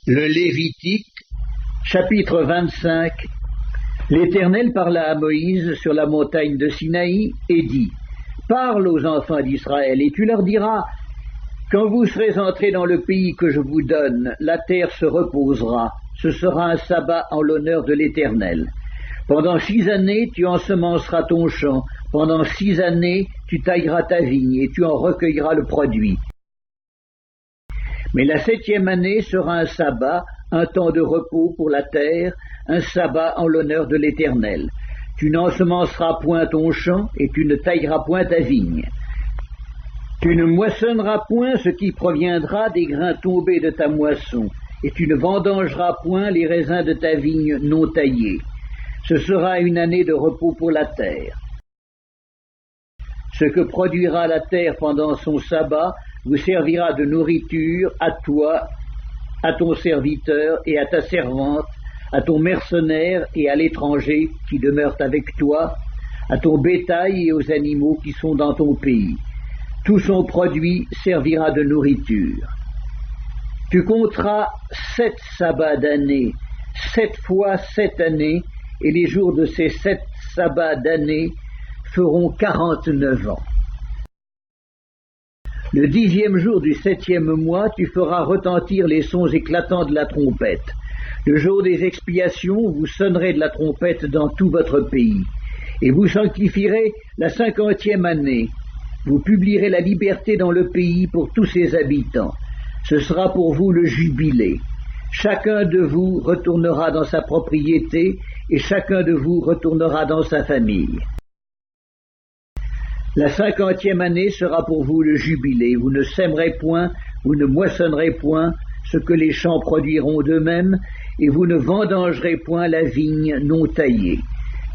Le Lévitique, chapitre 25. L'Éternel parla à Moïse sur la montagne de Sinaï et dit: Parle aux enfants d'Israël et tu leur diras: Quand vous serez entrés dans le pays que je vous donne, la terre se reposera. Ce sera un sabbat en l'honneur de l'Éternel. Pendant 6 années, tu ensemenceras ton champ. Pendant 6 années, tu tailleras ta vigne et tu en recueilleras le produit. Mais la 7e année sera un sabbat, un temps de repos pour la terre, un sabbat en l'honneur de l'Éternel. Tu n'ensemenceras point ton champ et tu ne tailleras point ta vigne. Tu ne moissonneras point ce qui proviendra des grains tombés de ta moisson, et tu ne vendangeras point les raisins de ta vigne non taillés. Ce sera une année de repos pour la terre. Ce que produira la terre pendant son sabbat vous servira de nourriture à toi, à ton serviteur et à ta servante, à ton mercenaire et à l'étranger qui demeure avec toi, à ton bétail et aux animaux qui sont dans ton pays. Tout son produit servira de nourriture. Tu compteras 7 sabbats d'année, 7 fois 7 années, et les jours de ces 7 sabbats d'année feront 49 ans. Le 10e jour du 7e mois, tu feras retentir les sons éclatants de la trompette. Le jour des expiations, vous sonnerez de la trompette dans tout votre pays. Et vous sanctifierez la 50e année. Vous publierez la liberté dans le pays pour tous ses habitants. Ce sera pour vous le jubilé. Chacun de vous retournera dans sa propriété et chacun de vous retournera dans sa famille. La 50e année sera pour vous le jubilé. Vous ne sèmerez point, vous ne moissonnerez point ce que les champs produiront d'eux-mêmes, et vous ne vendangerez point la vigne non taillée.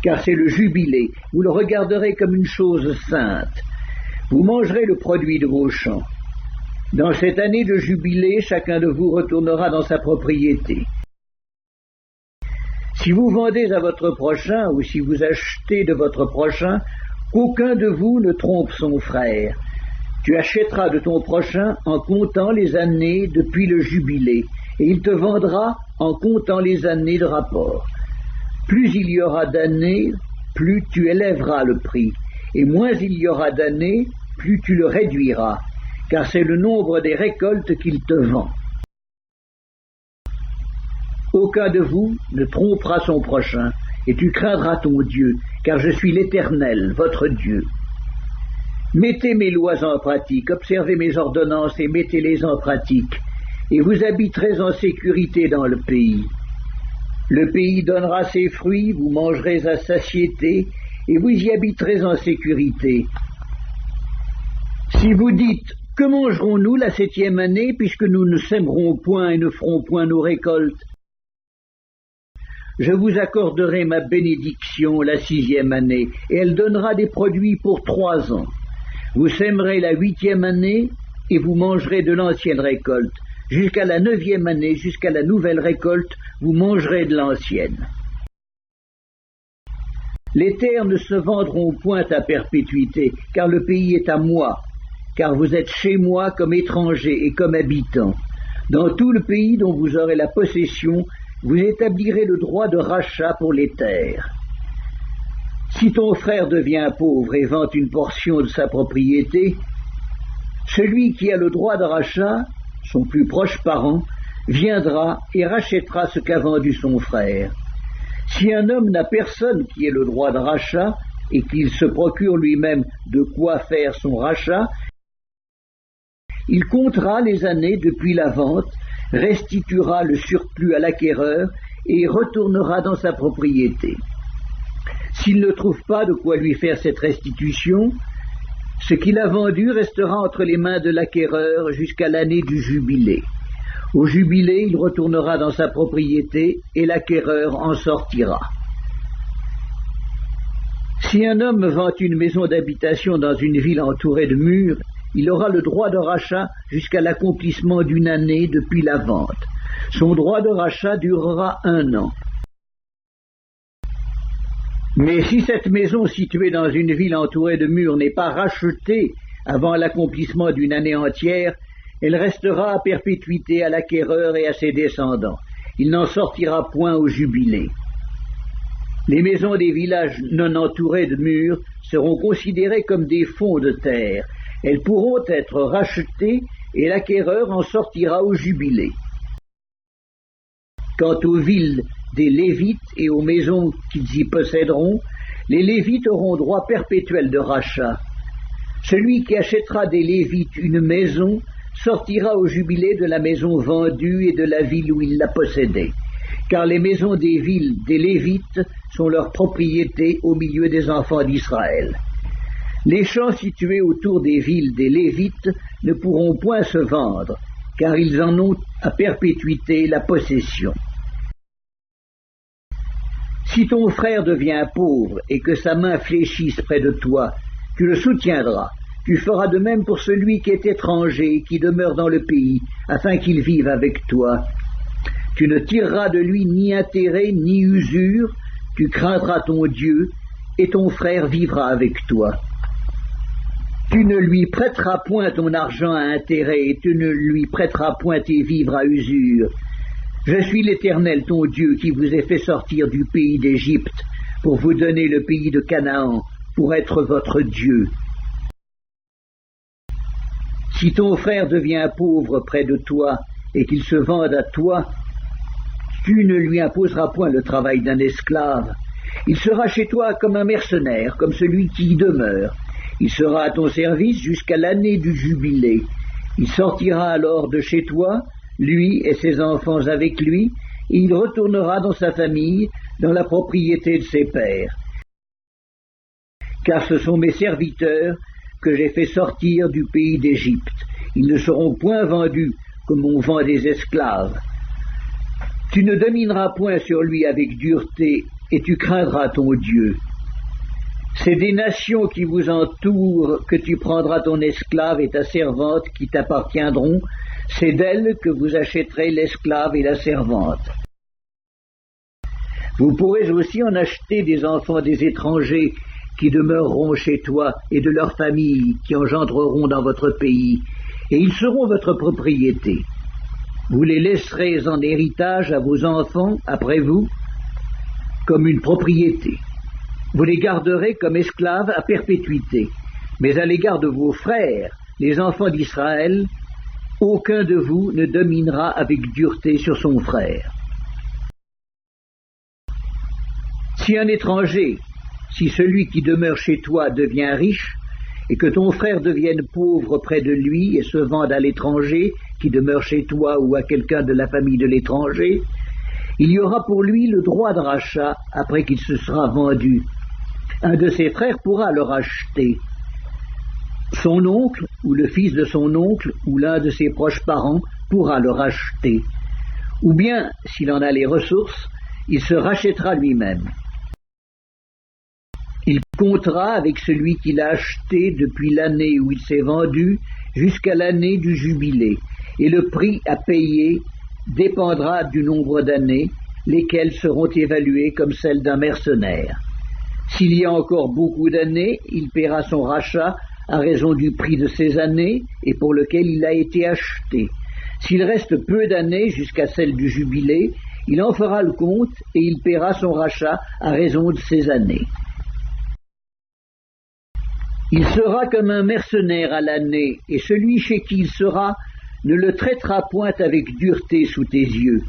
Car c'est le jubilé, vous le regarderez comme une chose sainte. Vous mangerez le produit de vos champs. Dans cette année de jubilé, chacun de vous retournera dans sa propriété. Si vous vendez à votre prochain, ou si vous achetez de votre prochain, qu'aucun de vous ne trompe son frère. Tu achèteras de ton prochain en comptant les années depuis le jubilé, et il te vendra en comptant les années de rapport. Plus il y aura d'années, plus tu élèveras le prix, et moins il y aura d'années, plus tu le réduiras, car c'est le nombre des récoltes qu'il te vend. Aucun de vous ne trompera son prochain, et tu craindras ton Dieu, car je suis l'Éternel, votre Dieu. Mettez mes lois en pratique, observez mes ordonnances et mettez-les en pratique, et vous habiterez en sécurité dans le pays. Le pays donnera ses fruits, vous mangerez à satiété, et vous y habiterez en sécurité. Si vous dites: Que mangerons-nous la 7e année, puisque nous ne sèmerons point et ne ferons point nos récoltes? Je vous accorderai ma bénédiction la 6e année, et elle donnera des produits pour 3 ans. Vous sèmerez la 8e année, et vous mangerez de l'ancienne récolte. Jusqu'à la 9e année, jusqu'à la nouvelle récolte, vous mangerez de l'ancienne. Les terres ne se vendront point à perpétuité, car le pays est à moi, car vous êtes chez moi comme étrangers et comme habitants. Dans tout le pays dont vous aurez la possession, vous établirez le droit de rachat pour les terres. Si ton frère devient pauvre et vend une portion de sa propriété, celui qui a le droit de rachat, son plus proche parent, viendra et rachètera ce qu'a vendu son frère. Si un homme n'a personne qui ait le droit de rachat et qu'il se procure lui-même de quoi faire son rachat, il comptera les années depuis la vente, restituera le surplus à l'acquéreur et retournera dans sa propriété. S'il ne trouve pas de quoi lui faire cette restitution, ce qu'il a vendu restera entre les mains de l'acquéreur jusqu'à l'année du jubilé. Au jubilé, il retournera dans sa propriété et l'acquéreur en sortira. Si un homme vend une maison d'habitation dans une ville entourée de murs, il aura le droit de rachat jusqu'à l'accomplissement d'une année depuis la vente. Son droit de rachat durera 1 an. Mais si cette maison située dans une ville entourée de murs n'est pas rachetée avant l'accomplissement d'une année entière, Elle restera à perpétuité à l'acquéreur et à ses descendants. Il n'en sortira point au jubilé. Les maisons des villages non entourés de murs seront considérées comme des fonds de terre. Elles pourront être rachetées et l'acquéreur en sortira au jubilé. Quant aux villes des Lévites et aux maisons qu'ils y posséderont, les Lévites auront droit perpétuel de rachat. Celui qui achètera des Lévites une maison sortira au jubilé de la maison vendue et de la ville où il la possédait, car les maisons des villes des Lévites sont leur propriété au milieu des enfants d'Israël. Les champs situés autour des villes des Lévites ne pourront point se vendre, car ils en ont à perpétuité la possession. Si ton frère devient pauvre et que sa main fléchisse près de toi, tu le soutiendras. Tu feras de même pour celui qui est étranger et qui demeure dans le pays, afin qu'il vive avec toi. Tu ne tireras de lui ni intérêt ni usure, tu craindras ton Dieu, et ton frère vivra avec toi. Tu ne lui prêteras point ton argent à intérêt, et tu ne lui prêteras point tes vivres à usure. Je suis l'Éternel, ton Dieu, qui vous ai fait sortir du pays d'Égypte, pour vous donner le pays de Canaan, pour être votre Dieu. Si ton frère devient pauvre près de toi, et qu'il se vende à toi, tu ne lui imposeras point le travail d'un esclave. Il sera chez toi comme un mercenaire, comme celui qui y demeure. Il sera à ton service jusqu'à l'année du jubilé. Il sortira alors de chez toi, lui et ses enfants avec lui, et il retournera dans sa famille, dans la propriété de ses pères. Car ce sont mes serviteurs que j'ai fait sortir du pays d'Égypte. Ils ne seront point vendus comme on vend des esclaves. Tu ne domineras point sur lui avec dureté, et tu craindras ton Dieu. C'est des nations qui vous entourent que tu prendras ton esclave et ta servante qui t'appartiendront. C'est d'elles que vous achèterez l'esclave et la servante. Vous pourrez aussi en acheter des enfants des étrangers qui demeureront chez toi et de leurs familles qui engendreront dans votre pays, et ils seront votre propriété. Vous les laisserez en héritage à vos enfants après vous, comme une propriété. Vous les garderez comme esclaves à perpétuité. Mais à l'égard de vos frères, les enfants d'Israël, aucun de vous ne dominera avec dureté sur son frère. Si un étranger, si celui qui demeure chez toi devient riche, et que ton frère devienne pauvre près de lui et se vende à l'étranger, qui demeure chez toi ou à quelqu'un de la famille de l'étranger, il y aura pour lui le droit de rachat après qu'il se sera vendu. Un de ses frères pourra le racheter. Son oncle, ou le fils de son oncle, ou l'un de ses proches parents pourra le racheter. Ou bien, s'il en a les ressources, il se rachètera lui-même. Il comptera avec celui qui l'a acheté depuis l'année où il s'est vendu jusqu'à l'année du jubilé, et le prix à payer dépendra du nombre d'années, lesquelles seront évaluées comme celles d'un mercenaire. S'il y a encore beaucoup d'années, il paiera son rachat à raison du prix de ces années et pour lequel il a été acheté. S'il reste peu d'années jusqu'à celle du jubilé, il en fera le compte et il paiera son rachat à raison de ces années. Il sera comme un mercenaire à l'année, et celui chez qui il sera ne le traitera point avec dureté sous tes yeux.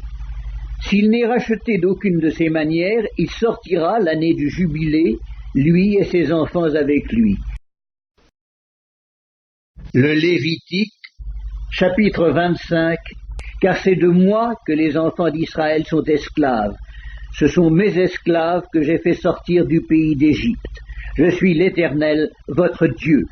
S'il n'est racheté d'aucune de ces manières, il sortira l'année du jubilé, lui et ses enfants avec lui. Le Lévitique, chapitre 25. Car c'est de moi que les enfants d'Israël sont esclaves. Ce sont mes esclaves que j'ai fait sortir du pays d'Égypte. Je suis l'Éternel, votre Dieu.